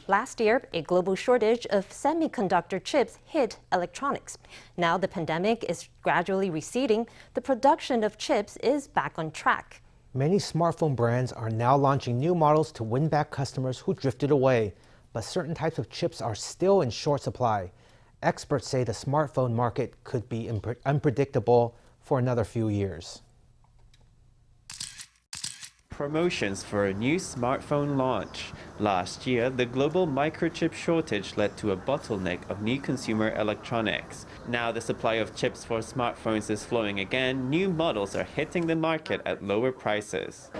Last year, a global shortage of semiconductor chips hit electronics. Now the pandemic is gradually receding. The production of chips is back on track. Many smartphone brands are now launching new models to win back customers who drifted away. But certain types of chips are still in short supply. Experts say the smartphone market could be unpredictable for another few years. Promotions for a new smartphone launch. Last year, the global microchip shortage led to a bottleneck of new consumer electronics. Now the supply of chips for smartphones is flowing again. New models are hitting the market at lower prices.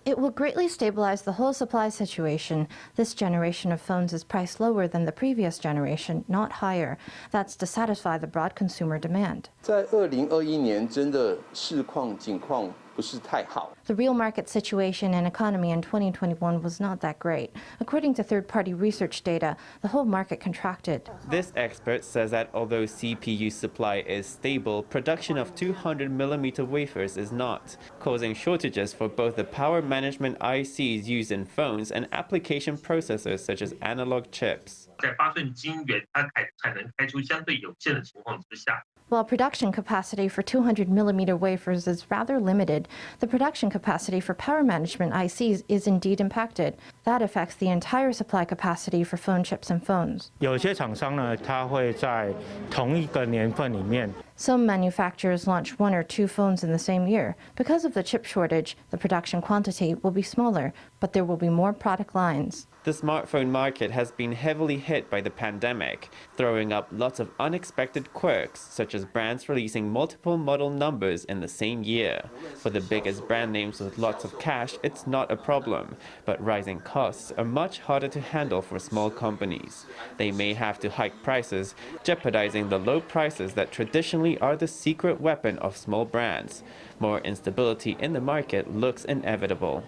It will greatly stabilize the whole supply situation. This generation of phones is priced lower than the previous generation, not higher. That's to satisfy the broad consumer demand. 在2021年真的市况景况不是太好。 The real market situation and economy in 2021 was not that great. According to third-party research data, the whole market contracted. This expert says that although CPU supply is stable, production of 200mm wafers is not, causing shortages for both the power management ICs used in phones and application processors such as analog chips. 在8寸晶圆它产能开出相对有限的情况之下。 While production capacity for 200mm wafers is rather limited, the production capacity for power management ICs is indeed impacted. That affects the entire supply capacity for phone chips and phones. 有些厂商呢，它会在同一个年份里面。 Some manufacturers launch 1 or 2 phones in the same year. Because of the chip shortage, the production quantity will be smaller, but there will be more product lines. The smartphone market has been heavily hit by the pandemic, throwing up lots of unexpected quirks, such as brands releasing multiple model numbers in the same year. For the biggest brand names with lots of cash, it's not a problem, but rising costs are much harder to handle for small companies. They may have to hike prices, jeopardizing the low prices that traditionally are the secret weapon of small brands. More instability in the market looks inevitable.